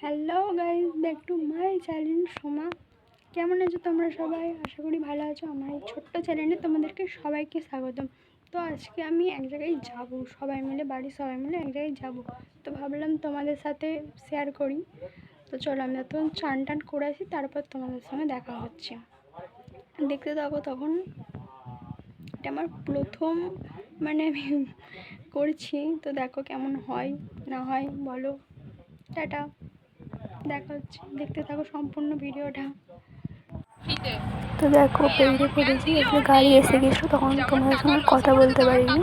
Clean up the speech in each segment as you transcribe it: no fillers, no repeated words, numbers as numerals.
Hello guys, back to my channel Soma. কেমন আছো তোমরা সবাই? আশা করি ভালো আছো। আমার এই ছোট্ট চ্যানেলে তোমাদেরকে সবাইকে স্বাগতম। তো আজকে আমি এক জায়গায় যাব, সবাই মিলে, বাড়ির সবাই মিলে এক জায়গায় যাব। তো ভাবলাম তোমাদের সাথে শেয়ার করি। তো চলো, আমি তখন চান টান করে আসি, তারপর তোমাদের সঙ্গে দেখা হচ্ছে। দেখতে থাকো। তখন এটা আমার প্রথম, আমি করছি। তো দেখো কেমন হয় না হয় বলো। টাটা, দেখা হচ্ছে, দেখতে থাকো সম্পূর্ণ ভিডিওটা। তো দেখো, বেরিয়ে পড়েছি। আসলে গাড়ি এসে গেছিলো, তখন তোমাদের সঙ্গে কথা বলতে পারিনি।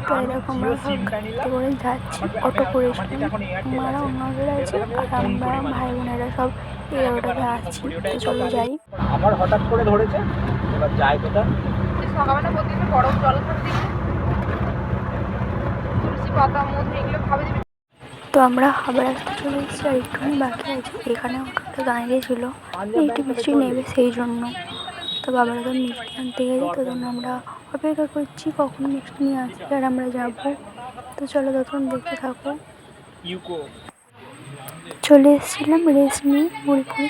তো দেখো, আমরা সব গাড়িতে করে যাচ্ছি, অটো করেছিলাম। মারা অন্যদের আছে আর আমরা ভাই বোনেরা সব এই অটোতে আসছি। তো চলো যাই। আমার হঠাৎ করে ধরেছে, এবার যাই কোথা সকালবেলা প্রতিদিন গরম জল খাবি, তুলসী পাতা, মধু এগুলো খাবে। তো আমরা হাবড়া আসতে চলে এসেছি, আর একটুখানি বাকি আছে। এখানে অটোটা দাঁড়িয়ে ছিল, একটু মিষ্টি নেবে সেই জন্য। তো বাবারা তো মিষ্টি আনতে গেছে, তো জন্য আমরা অপেক্ষা করছি কখন মিষ্টি নিয়ে আসবে আর আমরা যাবো। তো চলো, তখন দেখতে থাকো। চলে এসেছিলাম রেস্ট নিয়ে, মুড়ি ফুড়ি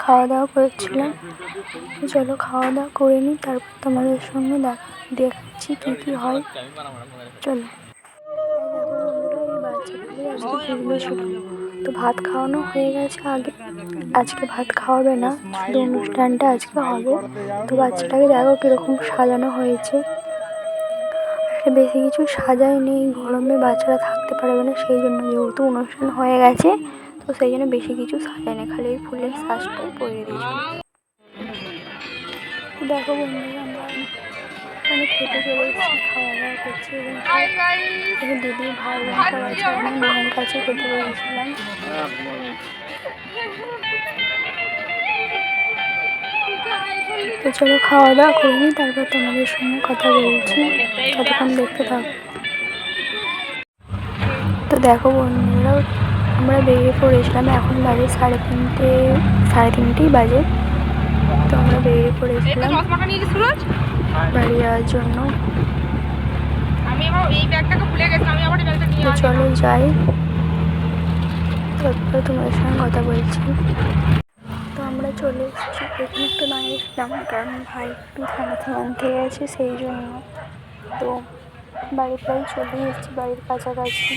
খাওয়া দাওয়া করছিলাম। তো চলো খাওয়া দাওয়া করে নিই, তারপর তোমাদের সঙ্গে দেখাচ্ছি কী হয়। চলো। বাচ্চাদের আজকে পুজো ছিল, তো ভাত খাওয়ানো হয়ে গেছে আগে। আজকে ভাত খাওয়াবে না, শুধু অনুষ্ঠানটা আজকে হবে। তো বাচ্চাটাকে দেখো কীরকম সাজানো হয়েছে। বেশি কিছু সাজাই নেই, গরমে বাচ্চারা থাকতে পারবে না, সেই জন্য। যেহেতু অনুষ্ঠান হয়ে গেছে, তো সেই জন্য বেশি কিছু সাজাই না, খালি ফুলের শ্বাসটাই পরিয়ে দিয়েছিল। দেখো বন্ধুরা, আমরা খেতে চলে এসেছি, খাওয়া দাওয়া করছি। এবং দিদি, ভাই বোন সবাই আছে। আমার মায়ের কাছে খেতে বলেছিলাম। তো চলো খাওয়া দাওয়া করে নিই, তারপর তোমাদের সঙ্গে কথা বলছি, ততক্ষণ দেখতে থাকো। তো দেখো বন্ধুরা, আমরা বেরিয়ে পড়েছিলাম। এখন বাজে সাড়ে তিনটেই বাজে। তো আমরা বেরিয়ে পড়েছিলাম বাড়ি যাওয়ার জন্য। তো চলো যাই, তারপরে তোমাদের সঙ্গে কথা বলছি। তো আমরা চলে এসেছি, এখানে একটু দাঁড়িয়েছিলাম, কারণ ভাই একটু থানাতে আনতে গেছে সেই জন্য। তো বাড়ির প্রায় চলে এসেছি, বাড়ির কাছাকাছি।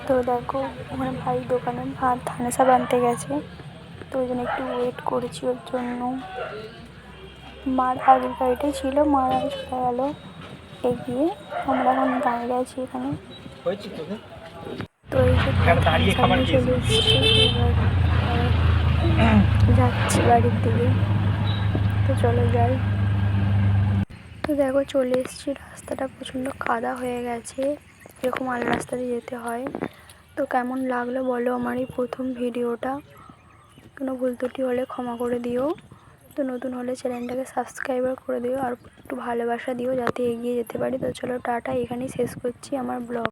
তো দেখো, আমার ভাই দোকানে ধানে সব আনতে গেছে, তো ওই জন্য একটু ওয়েট করেছি ওর জন্য। মার আগের গাড়িটাই ছিল, মার আগে চলে গেল এগিয়ে। আমরা এখন দাঁড়িয়ে আছি এখানে। তো এই যে সামনে চলে এসেছি, এবার যাচ্ছি বাড়ির দিকে। তো চলো যাই। তো দেখো চলে এসেছি, রাস্তাটা প্রচণ্ড কাদা হয়ে গেছে, এরকম আল রাস্তা দিয়ে যেতে হয়। তো কেমন লাগলো বলো আমার এই প্রথম ভিডিওটা। কোনো ভুল ত্রুটি হলে ক্ষমা করে দিও। তো নতুন হলে চ্যানেলটাকে সাবস্ক্রাইবার করে দিও, আর একটু ভালোবাসা দিও যাতে এগিয়ে যেতে পারি। তো চলো টাটা, এখানেই শেষ করছি আমার ব্লগ।